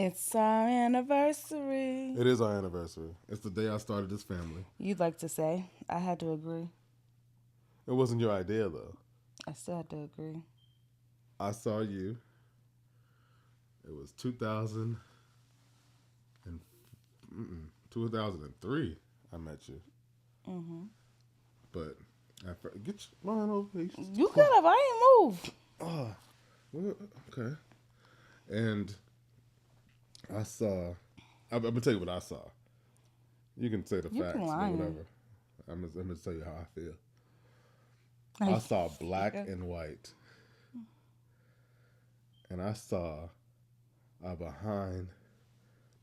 It's our anniversary. It is our anniversary. It's the day I started this family. You'd like to say. I had to agree. It wasn't your idea though. I still had to agree. I saw you. It was 2000 and 2003. I met you, Mm-hmm. but get your line over. You could have. I ain't moved. Oh, okay. And I saw. I'm gonna tell you what I saw. You can say the You facts can or lie. whatever. I'm gonna tell you how I feel. I I saw black and white, and I saw a behind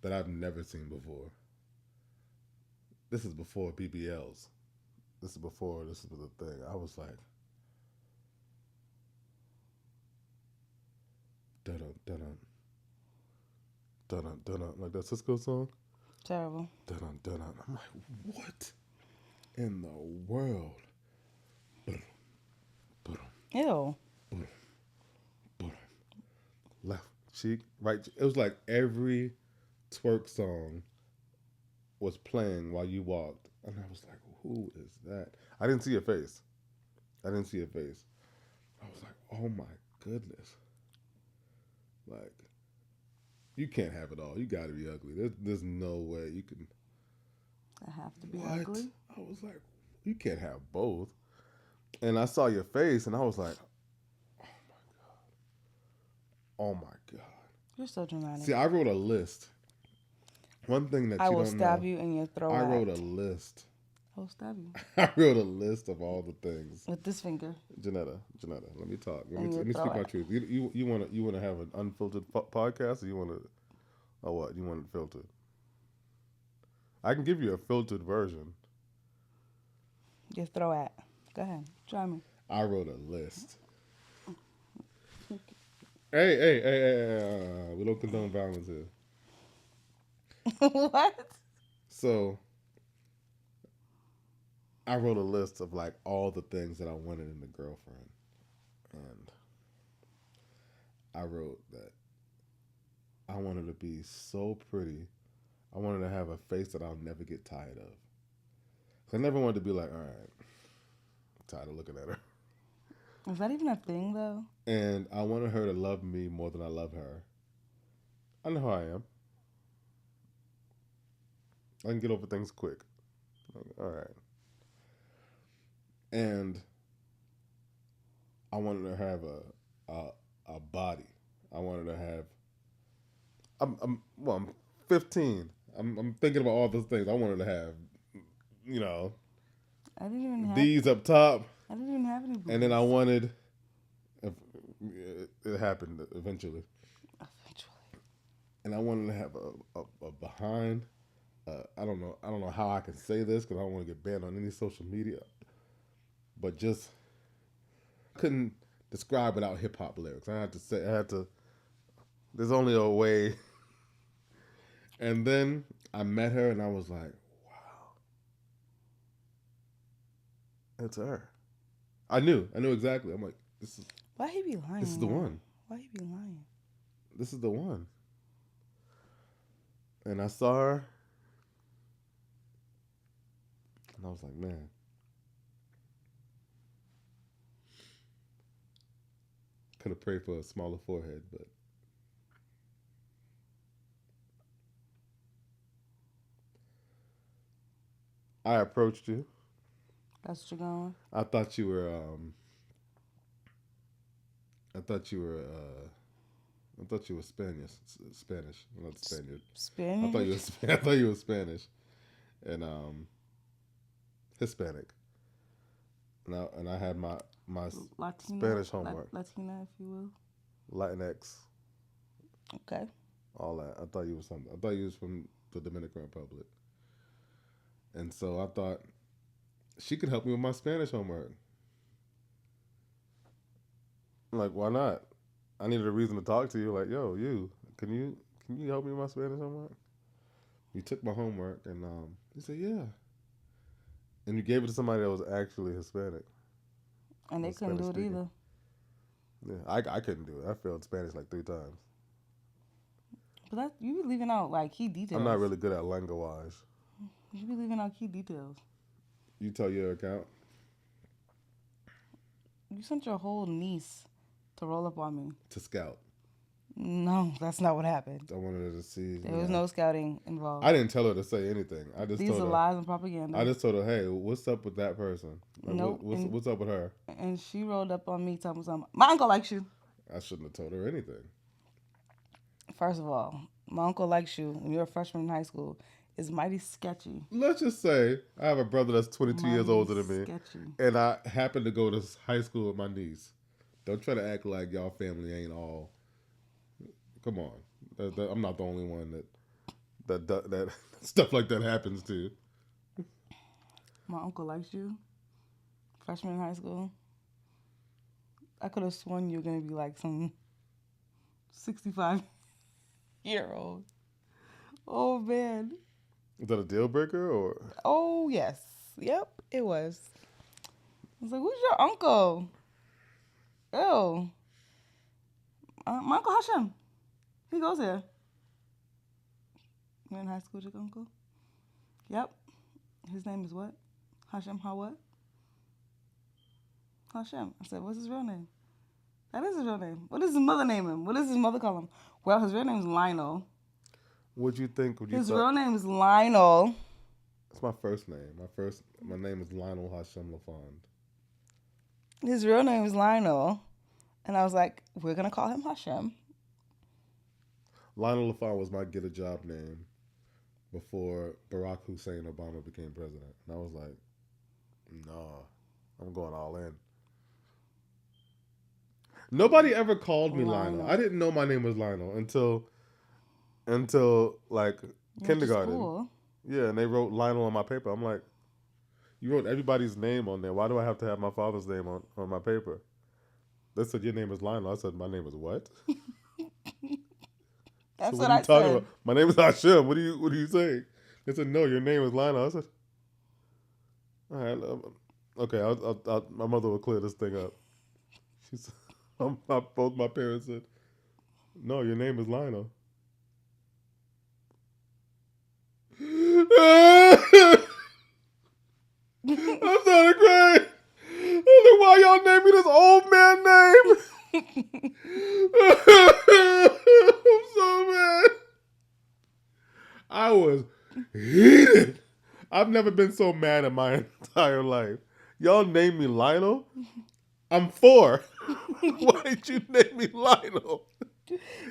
that I've never seen before. This is before BBLs. This is the thing. I was like, dun dun dun dun dun dun, like that Cisco song. Terrible. Dun dun dun. I'm like, what in the world? Boom, boom, Ew. boom, boom. Left cheek, right. It was like every twerk song was playing while you walked, and I was like, who is that? I didn't see your face. I didn't see your face. I was like, oh my goodness. Like, you can't have it all. You got to be ugly. There's no way you can. I have to be What? ugly. I was like, you can't have both. And I saw your face, and I was like, oh my god. You're so dramatic. See, I wrote a list. One thing that I you will don't stab know, you in your throat. I wrote a list. I will stab you I wrote a list of all the things. with this finger. Johnetta, let me talk. And your Let me speak my throat. truth. You want to have an unfiltered podcast, or you want to, or what? You want it filtered? I can give you a filtered version. Your throat. Go ahead. Try me. I wrote a list. Hey, we don't condone violence here. What? So I wrote a list of like all the things that I wanted in a girlfriend, and I wrote that I wanted to be so pretty. I wanted to have a face that I'll never get tired of. 'Cause I never wanted to be like, all right, I'm tired of looking at her. Is that even a thing, though? And I wanted her to love me more than I love her. I know how I am. I can get over things quick. Like, all right. And I wanted her to have a body. I wanted her to have. I'm 15. I'm thinking about all those things I wanted to have. You know, I didn't even have. these up top, I didn't even have any boobs. and then I wanted. It happened eventually. Eventually. And I wanted to have a behind. I don't know. I don't know how I can say this because I don't want to get banned on any social media. But just couldn't describe without hip hop lyrics. I had to say. I had to. There's only a way. And then I met her, and I was like, "Wow, it's her." I knew exactly. I'm like, "This is Why he be lying? this is the one. Why he be lying? This is the one." And I saw her, and I was like, "Man, could have prayed for a smaller forehead, but." I approached you. That's what you're going. I thought you were. I thought you were. I thought you were Spanish, not Spaniard. Spanish. I thought you were Spanish, and Hispanic. And I had my Latina, Spanish homework, Latina, if you Latinx, will. Okay. all that. I thought you was something. I thought you was from the Dominican Republic, and so I thought she could help me with my Spanish homework. I'm like, why not? I needed a reason to talk to you. Like, yo, can you help me with my Spanish homework? You took my homework, and he said, yeah. And you gave it to somebody that was actually Hispanic. And they Was couldn't do Spanish it speaking. either. Yeah, I couldn't do it. I failed Spanish like 3 times. But that you be leaving out like key details. I'm not really good at lingo-wise. You be leaving out key details. You tell your account. You sent your whole niece to roll up on me. To scout. No, that's not what happened. I wanted her to see. There was no scouting involved. I didn't tell her to say anything. I just These told are her. lies and propaganda. I just told her, hey, what's up with that person? Like, Nope. what's up with her? And she rolled up on me telling me something. My uncle likes you. I shouldn't have told her anything. First of all, my uncle likes you when you're a freshman in high school is mighty sketchy. Let's just say I have a brother that's 22 years older than me. Sketchy. And I happen to go to high school with my niece. Don't try to act like y'all family ain't all. Come on. I'm not the only one that stuff like that happens to. My uncle likes you. Freshman in high school. I could have sworn you were going to be like some 65-year-old. Oh, man. Is that a deal breaker or? Oh, yes. Yep, it was. I was like, who's your uncle? Ew. My uncle Hashim. He goes here. You're in high school with your uncle? Yep. His name is what? Hashim, how what? Hashim. I said, what's his real name? That is his real name. What does his mother name him? What does his mother call him? Well, his real name is Lionel. What'd you think? His real name is Lionel. That's my first name. My name is Lionel Hashim Lafond. His real name is Lionel. And I was like, we're going to call him Hashim. Lionel Lafond was my get a job name before Barack Hussein Obama became president. And I was like, nah, I'm going all in. Nobody ever called me Lionel. I didn't know my name was Lionel until like kindergarten. Yeah, and they wrote Lionel on my paper. I'm like, you wrote everybody's name on there. Why do I have to have my father's name on my paper? They said, your name is Lionel. I said, my name is what? That's so what I said. About? My name is Hashim. What are you saying? They said, no, your name is Lionel. I said, all right, okay, my mother will clear this thing up. She said, both my parents said, no, your name is Lionel. I'm starting to cry. I was like, why y'all name me this old man name? I'm so mad. I was heated. I've never been so mad in my entire life. Y'all named me Lionel? I'm 4. Why did you name me Lionel?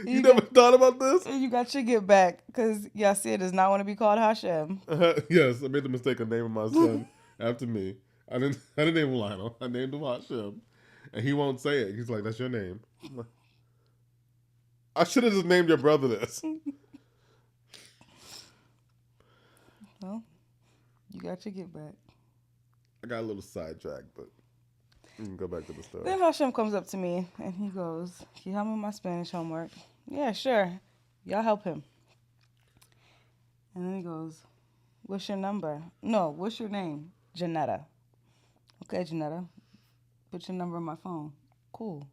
You never thought about this? You got your get back because Yasir does not want to be called Hashim. Yes, I made the mistake of naming my son after me. I didn't name him Lionel. I named him Hashim. And he won't say it. He's like, that's your name. I should have just named your brother this. Well, you got your get back. I got a little sidetracked, but we can go back to the story. Then Hashim comes up to me and he goes, can you help me with my Spanish homework? Yeah, sure. Y'all help him. And then he goes, what's your number? No, what's your name? Johnetta. Okay, Johnetta. Put your number in my phone. Cool.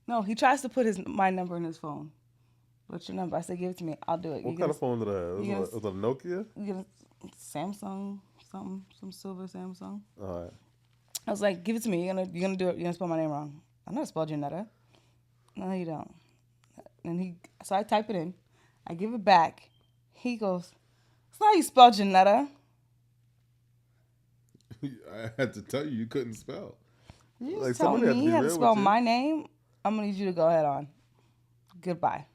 No, he tries to put my number in his phone. What's your number? I said, give it to me. I'll do it. What kind of phone did I have? Was it a Nokia? You get a Samsung, something, some silver Samsung. All right. I was like, give it to me. You're gonna do it. You're gonna spell my name wrong. I know I spelled Johnetta. No, you don't. And so I type it in. I give it back. He goes, it's not how you spell Johnetta. I had to tell you couldn't spell. You just tell me you have to spell my name. I'm gonna need you to go ahead on. Goodbye.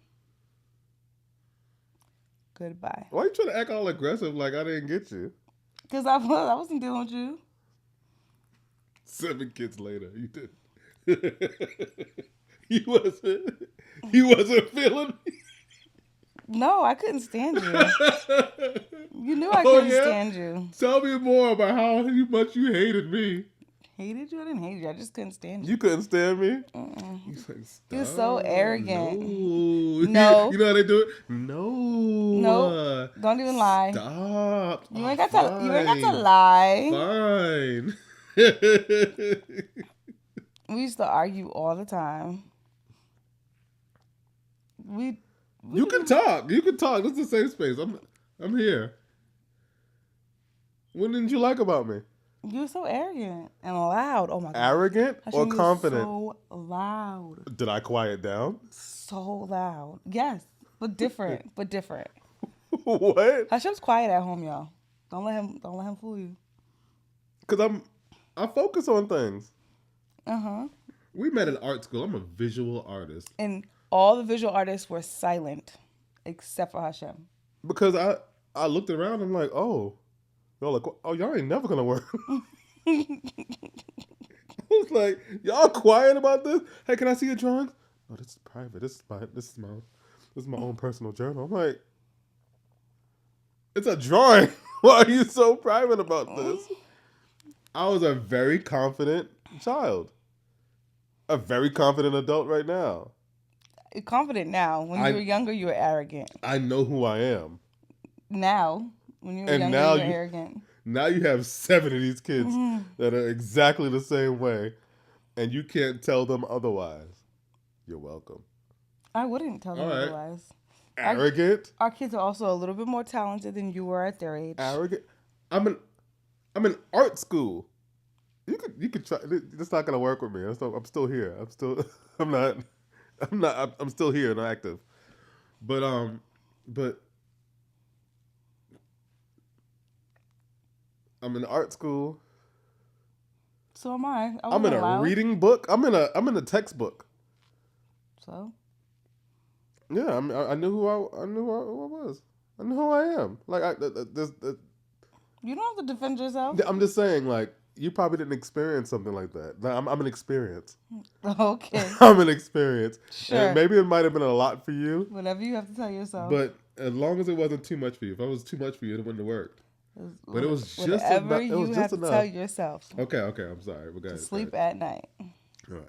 Goodbye. Why are you trying to act all aggressive like I didn't get you? Because I wasn't dealing with you. 7 kids later, you did. He wasn't feeling me. No, I couldn't stand you. You knew I couldn't stand you. Tell me more about how much you hated me. Hated you? I didn't hate you. I just couldn't stand you. You couldn't stand me? You're so arrogant. No. You know how they do it? No. No. Don't even lie. Stop. You ain't got to lie. Fine. We used to argue all the time. You can talk. You can talk. This is a safe space. I'm here. What didn't you like about me? You're so arrogant and loud. Oh my god. Arrogant or Hashim, you're confident? so loud. Did I quiet down? So loud. Yes, but different. But different. What? Hashim's quiet at home, y'all. Don't let him fool you. Cause I focus on things. Uh-huh. We met at art school. I'm a visual artist. And all the visual artists were silent, except for Hashim. Because I looked around. I'm like, oh, y'all like, oh, y'all ain't never gonna work. I was like, y'all quiet about this? Hey, can I see your drawings? No, this is private. This is my own personal journal. I'm like, it's a drawing. Why are you so private about this? I was a very confident child. A very confident adult right now. You're confident now. When you were younger, you were arrogant. I know who I am. Now, when you were younger, you were arrogant. Now you have 7 of these kids that are exactly the same way, and you can't tell them otherwise. You're welcome. I wouldn't tell them otherwise. Arrogant. Our kids are also a little bit more talented than you were at their age. Arrogant. I'm in art school. You could try. It's not gonna work with me. I'm still here. I'm still here and active. But I'm in art school. So am I. I'm in a reading book. I'm in a textbook. So. Yeah, I knew who I was. I knew who I am. Like you don't have to defend yourself. I'm just saying, like, you probably didn't experience something like that. I'm an experience. Okay. I'm an experience. Sure. And maybe it might have been a lot for you. Whatever you have to tell yourself. But as long as it wasn't too much for you. If it was too much for you, it wouldn't have worked. But it was just whatever enough. It was you just have to enough. tell yourself. Okay, I'm sorry. We got to sleep at night. All right.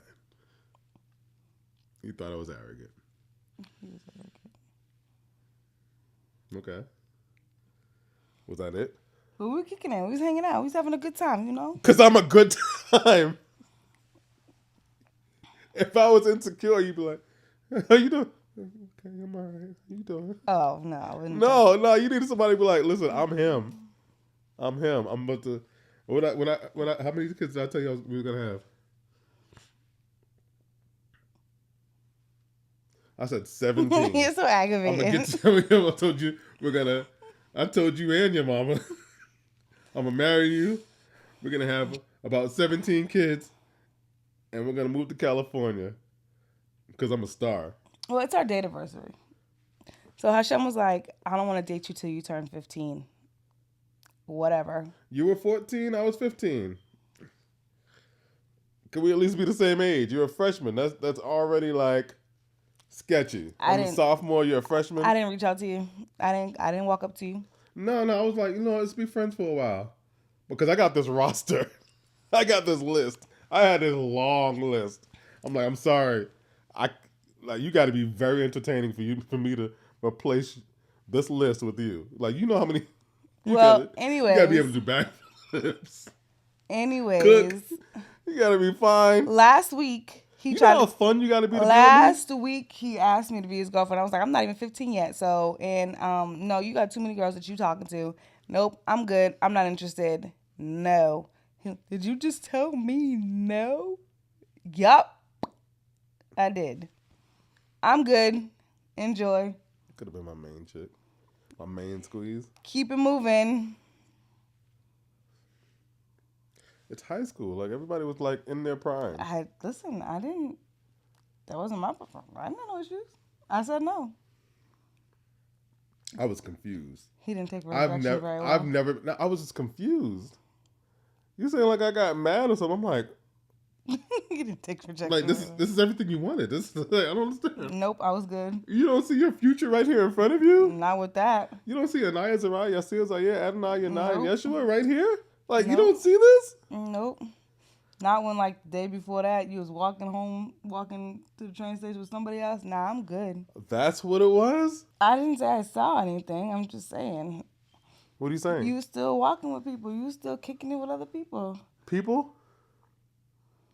You thought I was arrogant. He was arrogant. Okay. Was that it? But we were kicking it. We was hanging out. We was having a good time, you know? Because I'm a good time. If I was insecure, you'd be like, how you doing? Okay, I'm all right. How you doing? Oh, no. No. You needed somebody to be like, listen, I'm him. I'm about to... how many kids did I tell you we were going to have? I said 17. You're so aggravating. I'm going to get to... I told you I told you and your mama. I'm going to marry you. We're going to have about 17 kids. And we're going to move to California. Because I'm a star. Well, it's our date anniversary. So Hashim was like, I don't want to date you till you turn 15. Whatever. You were 14, I was 15. Could we at least be the same age? You're a freshman. That's already like sketchy. I'm a sophomore, you're a freshman. I didn't reach out to you. I didn't walk up to you. No, I was like, let's be friends for a while. Because I got this roster. I got this list. I had this long list. I'm like, I'm sorry. You got to be very entertaining for me to replace this list with you. Like, you know how many... anyways. You got to be able to do backflips. Anyways. Cook. You got to be fine. Last week, you know how fun you got to be to last week, he asked me to be his girlfriend. I was like, I'm not even 15 yet. So, no, you got too many girls that you talking to. Nope, I'm good. I'm not interested. No. Did you just tell me no? Yup. I did. I'm good. Enjoy. Could have been my main chick. My main squeeze. Keep it moving. It's high school. Like, everybody was, like, in their prime. That wasn't my preference. I didn't know issues. I said no. I was confused. He didn't take rejection very well. I was just confused. You saying like I got mad or something. I'm like... He didn't take rejection. Like, this is everything you wanted. I don't understand. Nope, I was good. You don't see your future right here in front of you? Not with that. You don't see Anaya, Zariah, Yasir, Zayah, Adonai, Yanai, and Yeshua right here? Like, nope. You don't see this? Nope. Not when, like, the day before that, you was walking to the train station with somebody else. Nah, I'm good. That's what it was? I didn't say I saw anything. I'm just saying. What are you saying? You was still walking with people. You was still kicking it with other people. People?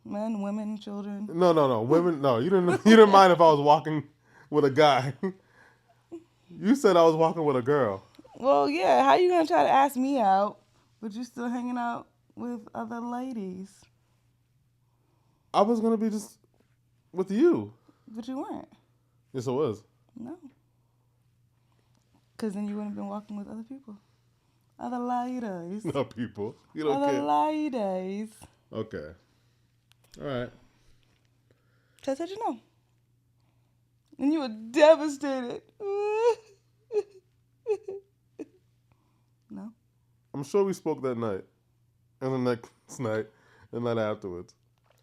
Men, women, children. No. Women, no. You didn't mind if I was walking with a guy. You said I was walking with a girl. Well, yeah. How you gonna try to ask me out, but you still hanging out with other ladies? I was gonna be just with you. But you weren't. Yes, I was. No. Because then you wouldn't have been walking with other people. Other ladies. No, people. You don't Other care. ladies. Okay. All right. So I said, you know. And you were devastated. No. I'm sure we spoke that night, and the next night, and the night afterwards.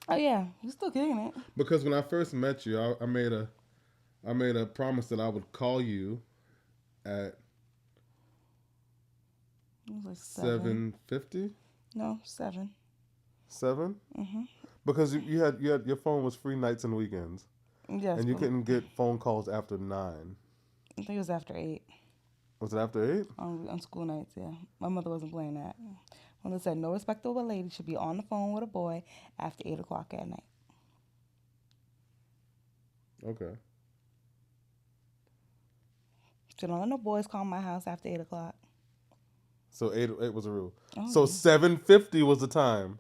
Oh yeah, you're still kicking it. Because when I first met you, I made a promise that I would call you at It was like 7. 7:50. No, 7. 7. Mhm. Because you had your phone was free nights and weekends, Yes. and you but couldn't get phone calls after 9. I think it was after 8 Was it after 8? on school nights. Yeah, my mother wasn't playing that. My mother said no respectable lady should be on the phone with a boy after 8 o'clock at night. Okay. So don't let no boys call my house after 8 o'clock. So 8 was a rule. Oh, So yeah. 7:50 was the time.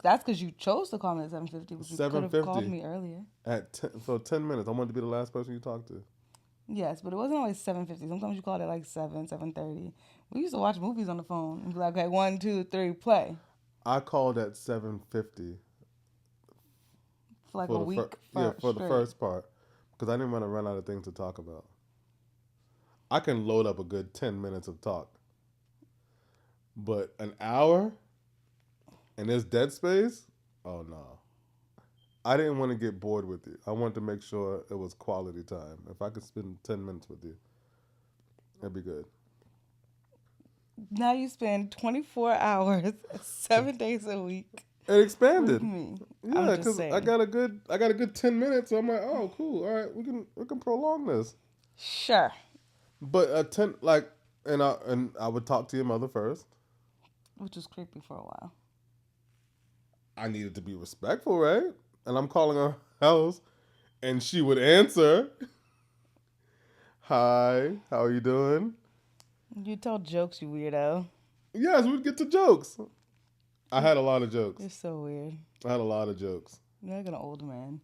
That's because you chose to call me at 7:50, but you could have 7:50. called me earlier. At 10 minutes. I wanted to be the last person you talked to. Yes, but it wasn't always 7:50. Sometimes you called it like 7:30. We used to watch movies on the phone and be like, okay, 1, 2, 3, play I called at 7:50 for like for a the week. for the first part because I didn't want to run out of things to talk about. I can load up a good 10 minutes of talk, but an hour and there's dead space. Oh no, I didn't want to get bored with you. I wanted to make sure it was quality time. If I could spend 10 minutes with you, that'd be good. Now you spend 24 hours, 7 days a week It with expanded. me. Yeah, I'm just because saying. I got a good 10 minutes. So I'm like, oh, cool. All right, we can prolong this. Sure. But I would talk to your mother first. Which was creepy for a while. I needed to be respectful, right? And I'm calling her house, and she would answer, "Hi, how are you doing?" You tell jokes, you weirdo. Yes, we'd get to jokes. I had a lot of jokes. You're so weird. I had a lot of jokes. You're like an old man.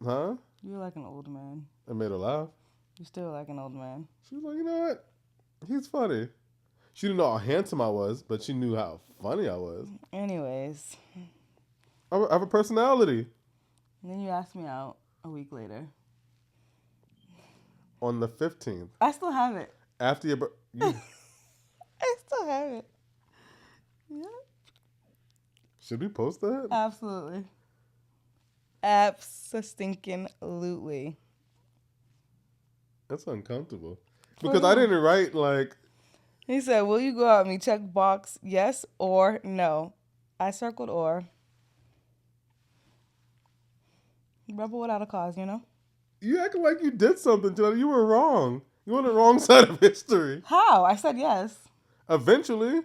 Huh? You're like an old man. It made her laugh. You're still like an old man. She was like, you know what? He's funny. She didn't know how handsome I was, but she knew how funny I was. Anyways. I have a personality. And then you asked me out a week later. On the 15th. I still have it. After your I still have it. Yeah. Should we post that? Absolutely. Abso-stinking-lutely. That's uncomfortable. Because I didn't write like... He said, will you go out with me? Check box yes or no. I circled or. Rebel without a cause, you know? You acting like you did something, Johnetta. You were wrong. You're on the wrong side of history. How? I said yes. Eventually.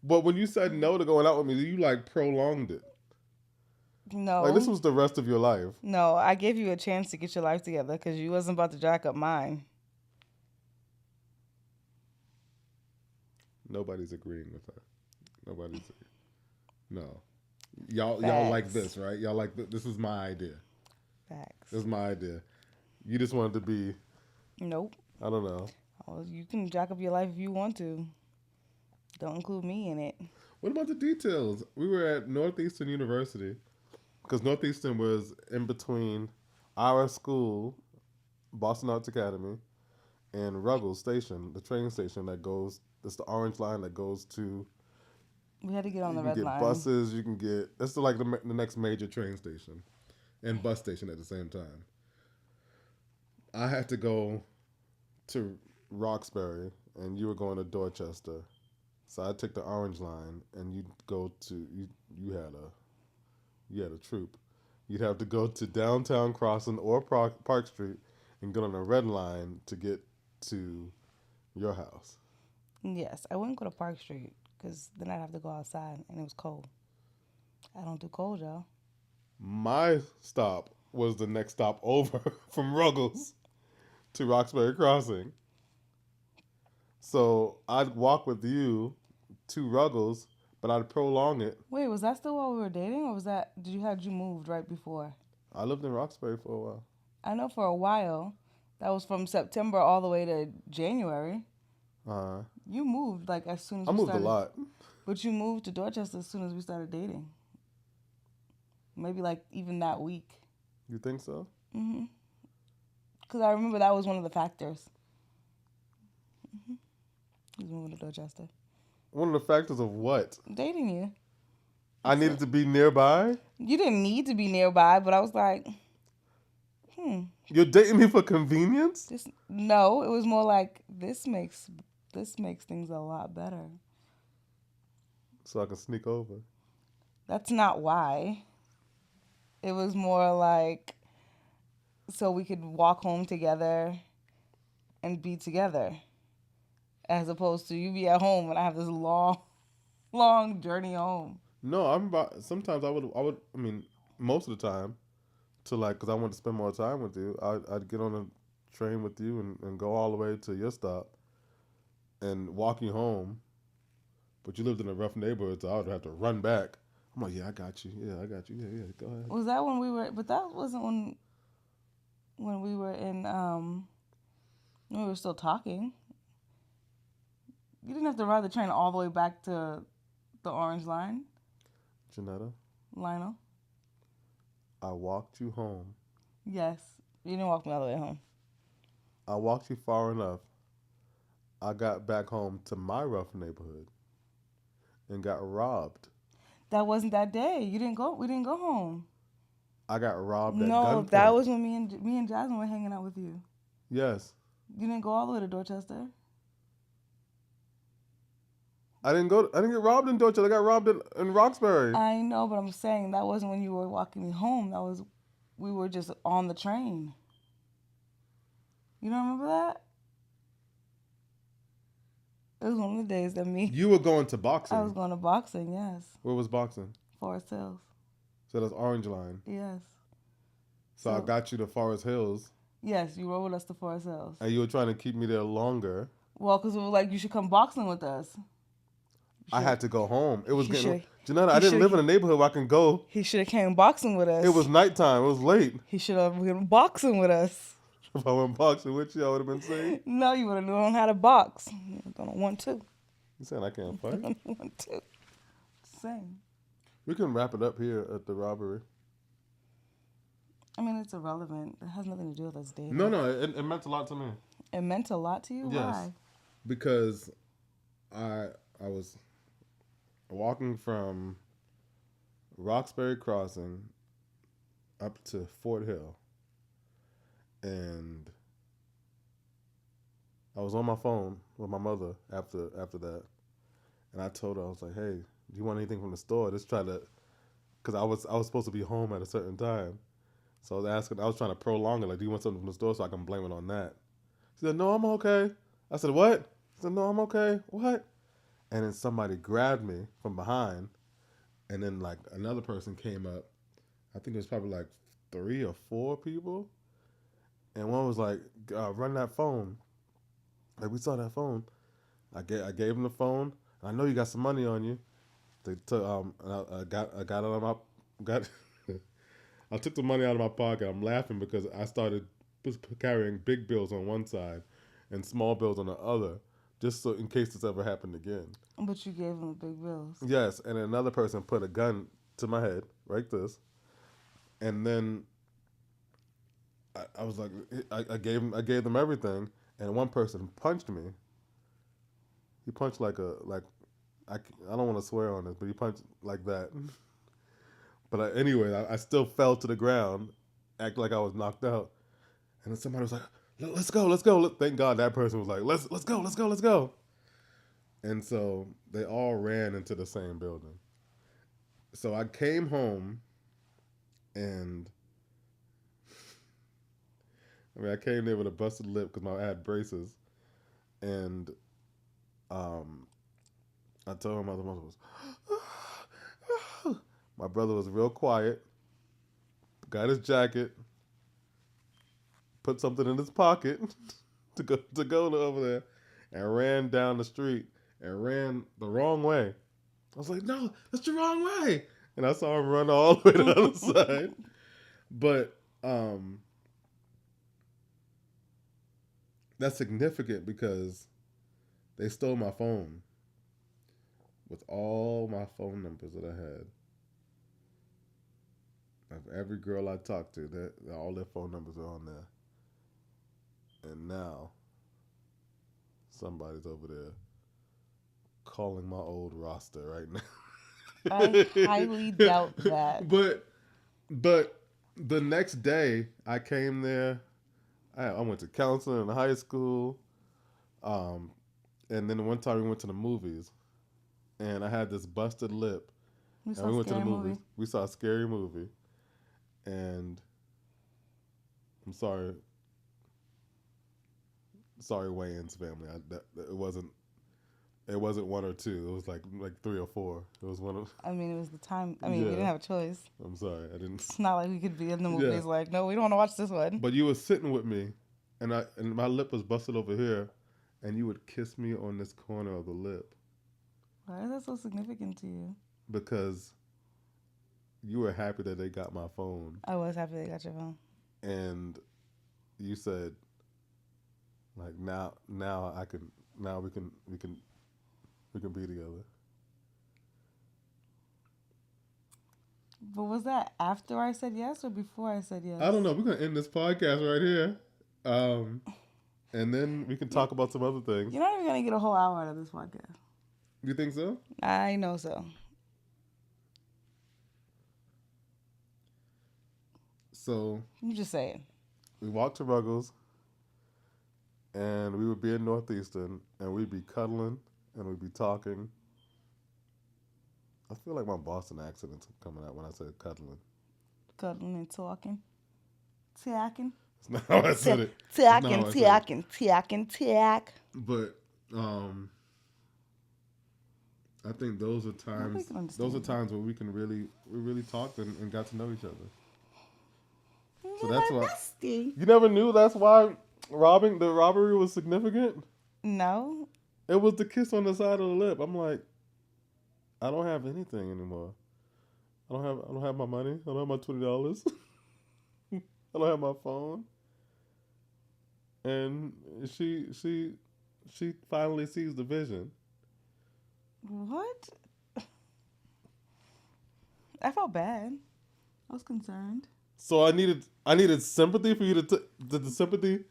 But when you said no to going out with me, you like prolonged it. No. Like this was the rest of your life. No, I gave you a chance to get your life together because you wasn't about to jack up mine. Nobody's agreeing with her. Nobody's. No. Y'all Facts. like this, right? Y'all like this is my idea. Facts. This is my idea. You just wanted to be. Nope. I don't know. Oh, you can jack up your life if you want to. Don't include me in it. What about the details? We were at Northeastern University because Northeastern was in between our school, Boston Arts Academy, and Ruggles Station, the train station that goes. It's the orange line that goes to. We had to get on the red You line. can get buses. You can get. That's like the next major train station, and bus station at the same time. I had to go to Roxbury, and you were going to Dorchester. So I took the orange line, and you'd go to you had a troop. You'd have to go to downtown Crossing or Park Street, and get on the red line to get to your house. Yes, I wouldn't go to Park Street because then I'd have to go outside, and it was cold. I don't do cold, y'all. My stop was the next stop over from Ruggles to Roxbury Crossing. So I'd walk with you to Ruggles, but I'd prolong it. Wait, was that still while we were dating, or was that had you moved right before? I lived in Roxbury for a while. I know for a while. That was from September all the way to January. Uh, You moved like as soon as I we moved a started. lot. But you moved to Dorchester as soon as we started dating. Maybe like even that week. You think so? Mhm. Because I remember that was one of the factors. He's moving to Dorchester. One of the factors of what? Dating you. I needed to be nearby? You didn't need to be nearby, but I was like, You're dating me for convenience? this. No, it was more like this makes things a lot better. So I can sneak over. That's not why. It was more like so we could walk home together and be together, as opposed to you be at home and I have this long journey home. No, I'm about. Sometimes I mean, most of the time, to like, because I want to spend more time with you, I'd get on a train with you and go all the way to your stop and walk you home. But you lived in a rough neighborhood, so I would have to run back. I'm like, yeah, I got you. Yeah, I got you. Yeah, go ahead. Was that when we were? But that wasn't when we were in when we were still talking. You didn't have to ride the train all the way back to the Orange Line, Johnetta, Lionel. I walked you home. Yes, you didn't walk me all the way home. I walked you far enough. I got back home to my rough neighborhood and got robbed. That wasn't that day. You didn't go. We didn't go home. I got robbed at No, gunpoint. that was when me and Jasmine were hanging out with you. Yes. You didn't go all the way to Dorchester. I didn't get robbed in Dorchester. I got robbed in Roxbury. I know, but I'm saying that wasn't when you were walking me home. That was we were just on the train. You don't remember that? It was one of the days that You were going to boxing. I was going to boxing. Yes. Where was boxing? Forest Hills. So that's Orange Line. Yes. So I got you to Forest Hills. Yes, you rode with us to Forest Hills. And you were trying to keep me there longer. Well, because we were like, you should come boxing with us. I had to go home. It was getting... Should, Janetta, I didn't live in a neighborhood where I can go. He should have came boxing with us. It was nighttime. It was late. He should have been boxing with us. If I went boxing with you, I would have been safe. No, you would have known how to box. Don't want to. You saying I can't fight? Don't want to. Same. We can wrap it up here at the robbery. I mean, it's irrelevant. It has nothing to do with us dating. No, it meant a lot to me. It meant a lot to you? Yes. Why? Because I was walking from Roxbury Crossing up to Fort Hill, and I was on my phone with my mother after that, and I told her, I was like, "Hey, do you want anything from the store? Just try to," because I was supposed to be home at a certain time, so I was trying to prolong it, like, "Do you want something from the store so I can blame it on that?" She said, "No, I'm okay." I said, "What?" She said, "No, I'm okay." What? And then somebody grabbed me from behind, and then like another person came up. I think it was probably like 3 or 4 people, and one was like, "Run that phone." Like, we saw that phone. I gave him the phone. I know you got some money on you. They took I got it out of my got. I took the money out of my pocket. I'm laughing because I started carrying big bills on one side and small bills on the other, just so in case this ever happened again. But you gave him the big bills. Yes, and another person put a gun to my head, like this, and then I was like, I gave them everything, and one person punched me. He punched I don't want to swear on this, but he punched like that. But anyway, I still fell to the ground, act like I was knocked out, and then somebody was like, "Let's go, let's go." Thank God that person was like, "Let's go, let's go, let's go." And so they all ran into the same building. So I came home, and I came there with a busted lip because I had braces, and I told my mother was, my brother was real quiet, got his jacket, put something in his pocket to go over there, and ran down the street and ran the wrong way. I was like, no, that's the wrong way. And I saw him run all the way to the other side. But that's significant because they stole my phone with all my phone numbers that I had. Of every girl I talked to, all their phone numbers are on there. And now somebody's over there calling my old roster right now. I highly doubt that. But the next day I came there. I went to counseling in high school, and then one time we went to the movies, and I had this busted lip, and we went to the movies. We saw a scary movie, and I'm sorry, Wayne's family. It wasn't one or two. It was like 3 or 4. It was one of. I mean, it was the time. I mean, we didn't have a choice. I'm sorry, I didn't. It's not like we could be in the movies like, no, we don't want to watch this one. But you were sitting with me, and my lip was busted over here, and you would kiss me on this corner of the lip. Why is that so significant to you? Because you were happy that they got my phone. I was happy they got your phone. And you said, like, now we can be together. But was that after I said yes or before I said yes? I don't know. We're gonna end this podcast right here, and then we can talk about some other things. You're not even gonna get a whole hour out of this podcast. You think so? I know so. So You just say it. we walked to Ruggles, and we would be in Northeastern, and we'd be cuddling, and we'd be talking. I feel like my Boston accent's coming out when I say cuddling. Cuddling and talking. Talking. It's not how I said it. Talking. But I think those are times. Those are times where we really talked and got to know each other. So that's why. You never knew that's why the robbery was significant? No. It was the kiss on the side of the lip. I'm like, I don't have anything anymore. I don't have my money. I don't have my $20. I don't have my phone. And she finally sees the vision. What? I felt bad. I was concerned. So I needed sympathy for you to did the sympathy,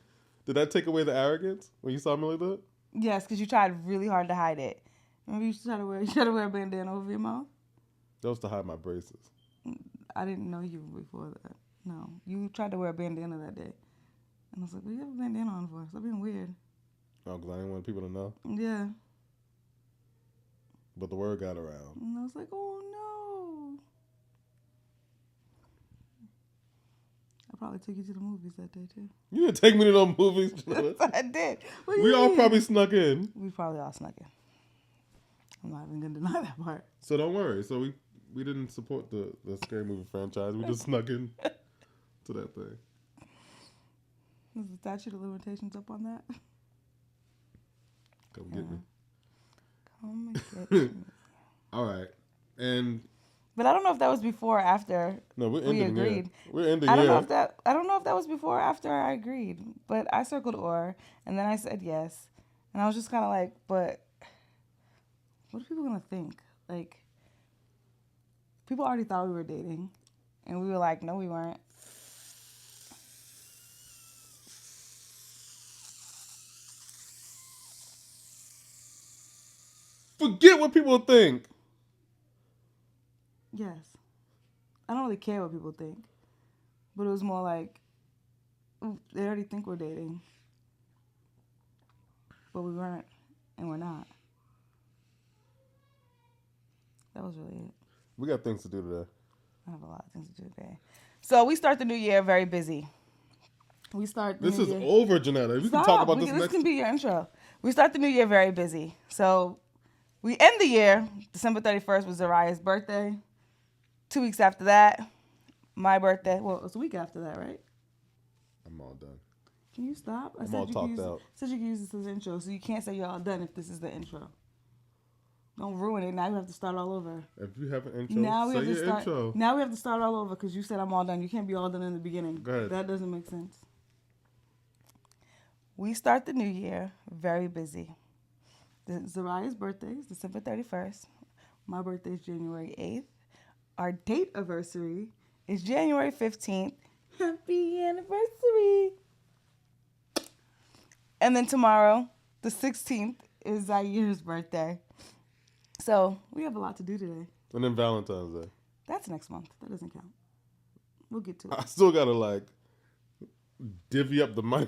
did that take away the arrogance when you saw me like that? Yes, because you tried really hard to hide it. Remember you tried to wear a bandana over your mouth? That was to hide my braces. I didn't know you before that. No. You tried to wear a bandana that day. And I was like, what do you have a bandana on for? Stop being weird. Oh, because I didn't want people to know? Yeah. But the word got around. And I was like, oh no. I probably took you to the movies that day too. You didn't take me to no movies. Yes, I did. We all probably snuck in. We probably all snuck in. I'm not even going to deny that part. So don't worry. So we didn't support the scary movie franchise. We just snuck in to that thing. Is the statute of limitations up on that? Come get me. Come get me. All right. But I don't know if that was before or after we agreed. We're ending I don't know if that was before or after I agreed. But I circled or, and then I said yes. And I was just kind of like, but what are people going to think? Like, people already thought we were dating. And we were like, no, we weren't. Forget what people think. Yes. I don't really care what people think. But it was more like, they already think we're dating. But we weren't. And we're not. That was really it. We got things to do today. I have a lot of things to do today. So we start the new year very busy. This is over, Johnetta. We can talk about this next. This can be your intro. We start the new year very busy. So we end the year. December 31st was Zariah's birthday. 2 weeks after that, my birthday. Well, it was a week after that, right? I'm all done. Can you stop? I I'm all talked out. said you can use this as intro, so you can't say you're all done if this is the intro. Don't ruin it. Now you have to start all over. If you have an intro, Now we say have to your start. intro. Now we have to start all over because you said I'm all done. You can't be all done in the beginning. Go ahead. That doesn't make sense. We start the new year very busy. Zariah's birthday is December 31st. My birthday is January 8th. Our date anniversary is January 15th. Happy anniversary. And then tomorrow, the 16th, is Zair's birthday. So we have a lot to do today. And then Valentine's Day. That's next month. That doesn't count. We'll get to it. I still gotta like divvy up the money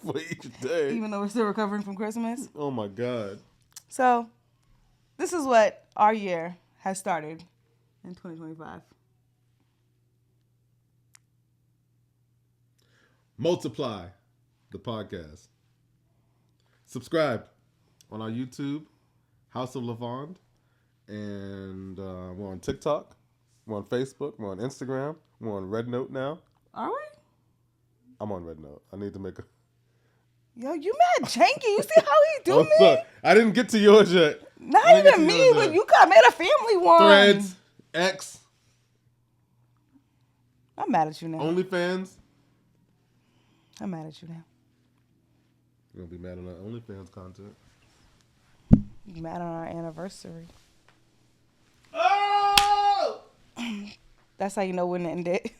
for each day. Even though we're still recovering from Christmas. Oh my God. So this is what our year has started in 2025. Multiply the podcast. Subscribe on our YouTube, House of Lafond, and we're on TikTok, we're on Facebook, we're on Instagram, we're on Red Note now. Are we? I'm on Red Note. I need to make a... Yo, you mad janky. You see how he do Oh, me? sorry. I didn't get to yours yet. Not I didn't get even to me, yours but yet. you could have made a family one. Threads, X, I'm mad at you now. OnlyFans. I'm mad at you now. You're going to be mad on our OnlyFans content. You mad on our anniversary. Oh! That's how you know when to end it.